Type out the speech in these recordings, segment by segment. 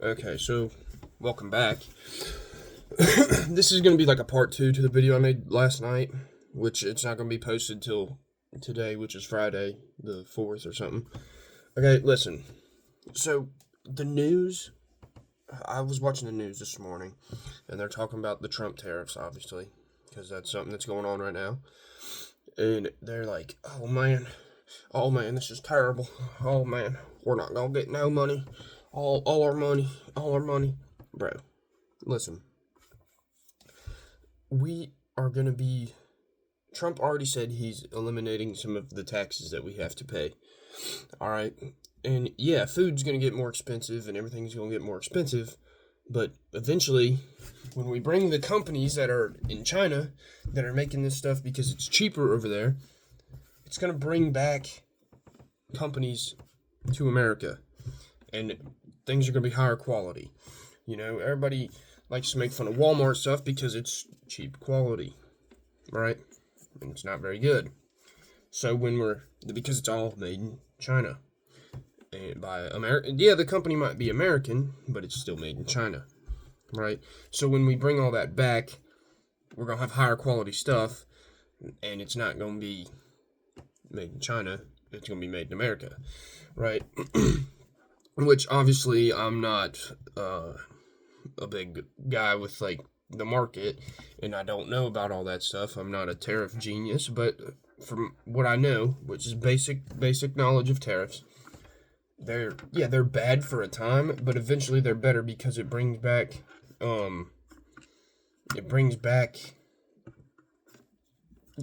Okay, so welcome back. This is going to be like a part 2 to the video I made last night, which it's not going to be posted till today, which is Friday, the 4th or something. Okay, listen. So, the news, I was watching the news this morning, and they're talking about the Trump tariffs, obviously, because that's something that's going on right now. And they're like, oh man, this is terrible. Oh man, we're not going to get no money. All our money. Bro, listen. We are going to be. Trump already said he's eliminating some of the taxes that we have to pay. Alright? And yeah, food's going to get more expensive and everything's going to get more expensive. But eventually, when we bring the companies that are in China that are making this stuff because it's cheaper over there, it's going to bring back companies to America. And things are going to be higher quality. You know, everybody likes to make fun of Walmart stuff because it's cheap quality, right? And it's not very good. So because it's all made in China and by America, yeah, the company might be American, but it's still made in China, right? So when we bring all that back, we're gonna have higher quality stuff, and it's not gonna be made in China. It's gonna be made in America, right? Which obviously I'm not a big guy with like the market, and I don't know about all that stuff. I'm not a tariff genius, but from what I know, which is basic knowledge of tariffs, they're bad for a time, but eventually they're better because it brings back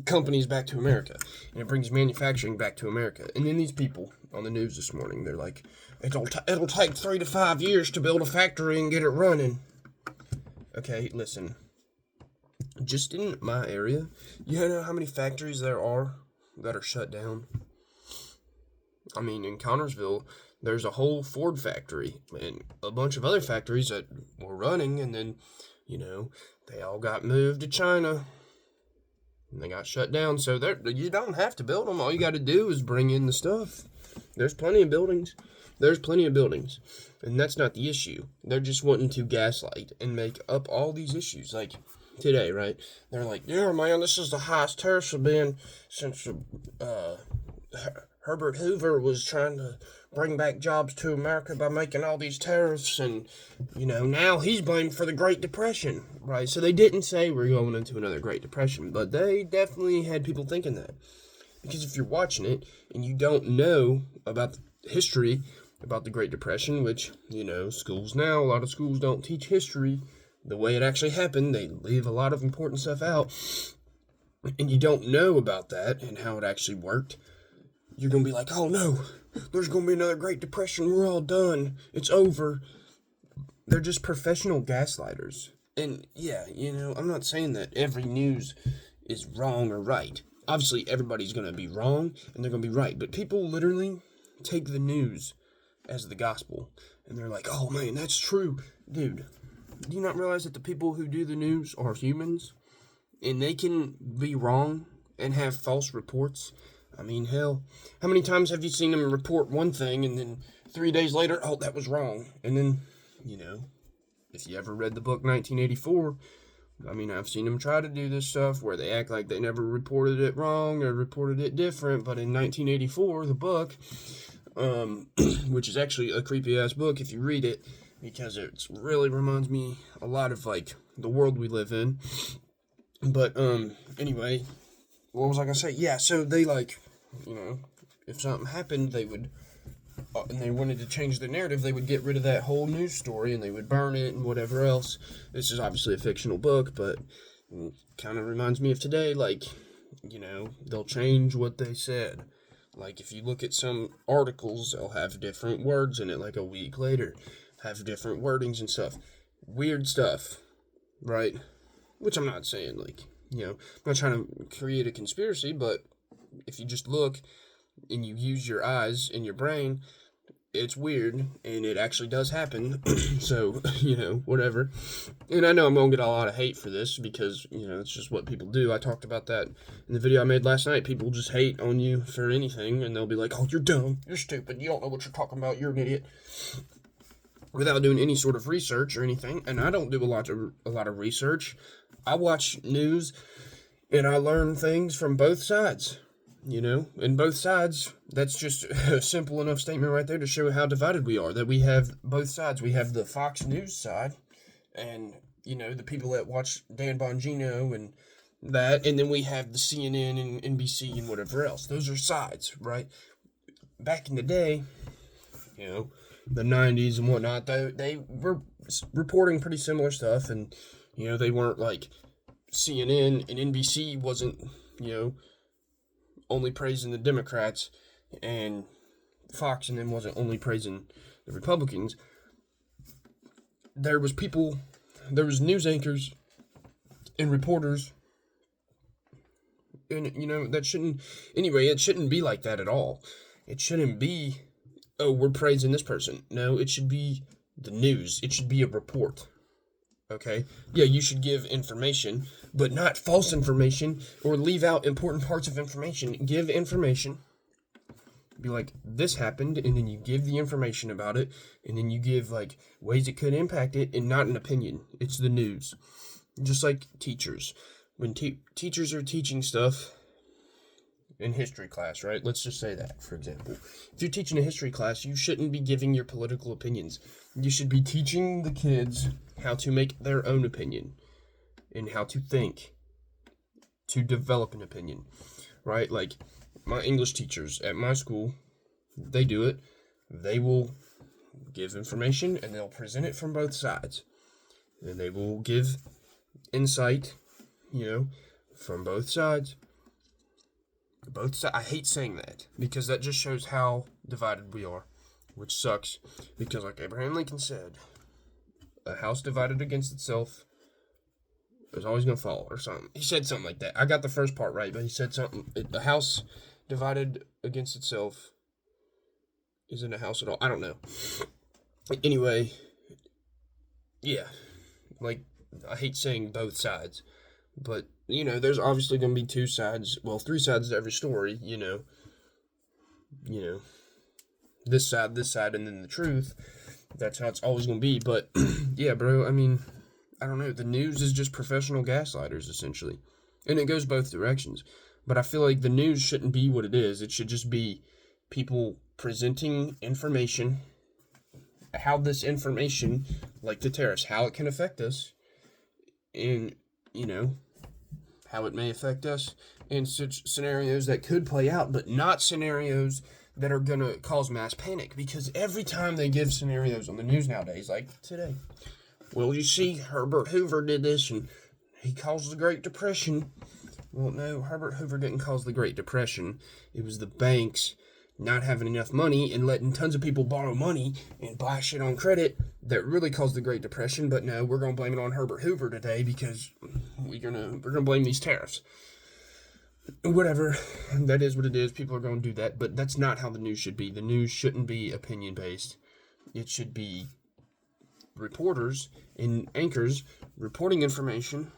companies back to America, and it brings manufacturing back to America. And then these people on the news this morning, they're like, it'll take 3 to 5 years to build a factory and get it running. Okay, listen. Just in my area, you know how many factories there are that are shut down? I mean, in Connorsville, there's a whole Ford factory and a bunch of other factories that were running, and then, they all got moved to China. And they got shut down, so you don't have to build them. All you got to do is bring in the stuff. There's plenty of buildings. And that's not the issue. They're just wanting to gaslight and make up all these issues. Like today, right? They're like, yeah, man, this is the highest tariffs have been since Herbert Hoover was trying to bring back jobs to America by making all these tariffs, and now he's blamed for the Great Depression, right? So they didn't say we're going into another Great Depression, but they definitely had people thinking that. Because if you're watching it and you don't know about the history about the Great Depression, which, schools now, a lot of schools don't teach history the way it actually happened. They leave a lot of important stuff out, and you don't know about that and how it actually worked. You're going to be like, oh no, there's going to be another Great Depression. We're all done. It's over. They're just professional gaslighters. And yeah, I'm not saying that every news is wrong or right. Obviously, everybody's going to be wrong and they're going to be right. But people literally take the news as the gospel. And they're like, oh man, that's true. Dude, do you not realize that the people who do the news are humans? And they can be wrong and have false reports? I mean, hell, how many times have you seen them report one thing and then 3 days later, oh, that was wrong? And then, if you ever read the book 1984, I mean, I've seen them try to do this stuff where they act like they never reported it wrong or reported it different. But in 1984, the book, which is actually a creepy-ass book if you read it, because it really reminds me a lot of, like, the world we live in. But, anyway, what was I gonna say? Yeah, so they, like, if something happened, they would, and they wanted to change the narrative, they would get rid of that whole news story, and they would burn it and whatever else. This is obviously a fictional book, but it kind of reminds me of today, like, they'll change what they said. Like, if you look at some articles, they'll have different words in it, like a week later, have different wordings and stuff. Weird stuff, right? Which I'm not saying, like, I'm not trying to create a conspiracy, but if you just look and you use your eyes and your brain, it's weird, and it actually does happen. So, whatever. And I know I'm going to get a lot of hate for this because, it's just what people do. I talked about that in the video I made last night. People just hate on you for anything, and they'll be like, oh, you're dumb, you're stupid, you don't know what you're talking about, you're an idiot. without doing any sort of research or anything. And I don't do a lot of research. I watch news and I learn things from both sides. And both sides, that's just a simple enough statement right there to show how divided we are, that we have both sides. We have the Fox News side and, the people that watch Dan Bongino and that, and then we have the CNN and NBC and whatever else. Those are sides, right? Back in the day, the 90s and whatnot, they were reporting pretty similar stuff, and, they weren't like CNN and NBC wasn't, only praising the Democrats, and Fox and them wasn't only praising the Republicans. There was news anchors and reporters, and it shouldn't be like that at all. It shouldn't be, oh, we're praising this person. No, it should be the news. It should be a report. Okay? Yeah, you should give information, but not false information or leave out important parts of information. Give information. Be like, this happened, and then you give the information about it, and then you give, like, ways it could impact it, and not an opinion. It's the news. Just like teachers. When teachers are teaching stuff in history class, right? Let's just say that, for example. If you're teaching a history class, you shouldn't be giving your political opinions. You should be teaching the kids how to make their own opinion and how to think to develop an opinion, right? Like my English teachers at my school, they do it. They will give information and they'll present it from both sides. And they will give insight, from both sides. I hate saying that because that just shows how divided we are, which sucks because, like Abraham Lincoln said, a house divided against itself is always going to fall, or something. He said something like that. I got the first part right, but he said something. The house divided against itself isn't a house at all. I don't know. Anyway, yeah, like, I hate saying both sides, but, there's obviously going to be two sides, well, three sides to every story, this side, and then the truth. That's how it's always going to be, but, yeah, bro, I mean, I don't know, the news is just professional gaslighters, essentially, and it goes both directions, but I feel like the news shouldn't be what it is. It should just be people presenting information, how this information, like the tariffs, how it can affect us, and, how it may affect us in such scenarios that could play out, but not scenarios that are going to cause mass panic, because every time they give scenarios on the news nowadays, like today, well, you see, Herbert Hoover did this, and he caused the Great Depression. Well, no, Herbert Hoover didn't cause the Great Depression. It was the banks not having enough money and letting tons of people borrow money and buy shit on credit that really caused the Great Depression. But no, we're gonna blame it on Herbert Hoover today because we're gonna blame these tariffs. Whatever, that is what it is. People are gonna do that, but that's not how the news should be. The news shouldn't be opinion based. It should be reporters and anchors reporting information,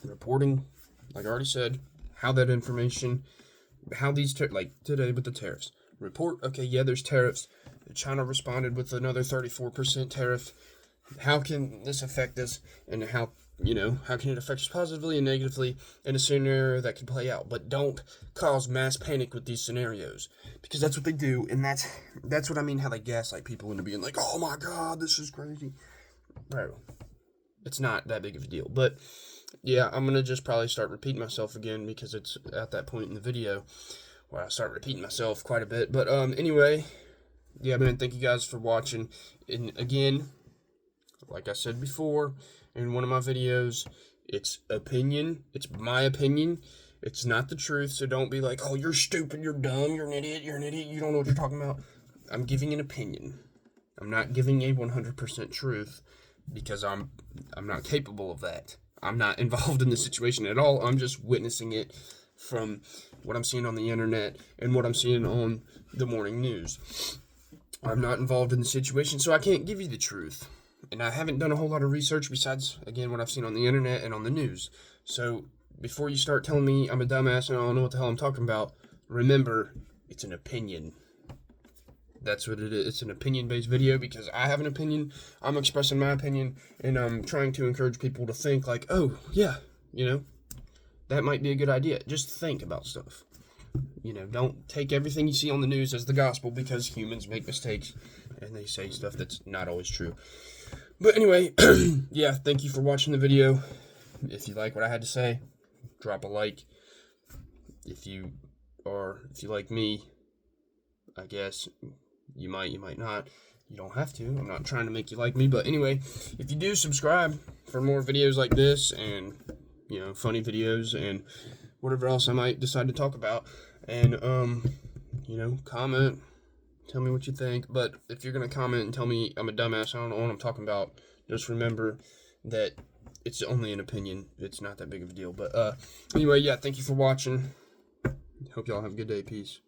like I already said, how that information, how these, like today with the tariffs, report, okay, yeah, there's tariffs. China responded with another 34% tariff. How can this affect us, and how can it affect us positively and negatively in a scenario that could play out? But don't cause mass panic with these scenarios, because that's what they do, and that's what I mean, how they gaslight people into being like, oh my god, this is crazy. Bro, it's not that big of a deal. But yeah, I'm gonna just probably start repeating myself again, because it's at that point in the video where I start repeating myself quite a bit. But anyway, yeah, man, thank you guys for watching. And again, like I said before in one of my videos, it's opinion. It's my opinion. It's not the truth. So don't be like, oh, you're stupid, you're dumb, you're an idiot, you don't know what you're talking about. I'm giving an opinion. I'm not giving a 100% truth, because I'm not capable of that. I'm not involved in the situation at all. I'm just witnessing it from what I'm seeing on the internet and what I'm seeing on the morning news. I'm not involved in the situation, so I can't give you the truth. And I haven't done a whole lot of research besides, again, what I've seen on the internet and on the news. So before you start telling me I'm a dumbass and I don't know what the hell I'm talking about, remember, it's an opinion. That's what it is. It's an opinion-based video because I have an opinion. I'm expressing my opinion, and I'm trying to encourage people to think like, oh, yeah, you know, that might be a good idea. Just think about stuff. You know, don't take everything you see on the news as the gospel, because humans make mistakes and they say stuff that's not always true. But anyway, yeah, thank you for watching the video. If you like what I had to say, drop a like. If you like me, I guess you might not. You don't have to. I'm not trying to make you like me, but anyway, if you do, subscribe for more videos like this, and you know, funny videos and whatever else I might decide to talk about. And you know, comment, tell me what you think. But if you're gonna comment and tell me I'm a dumbass, I don't know what I'm talking about, just remember that it's only an opinion. It's not that big of a deal. But anyway, yeah, thank you for watching. Hope y'all have a good day. Peace.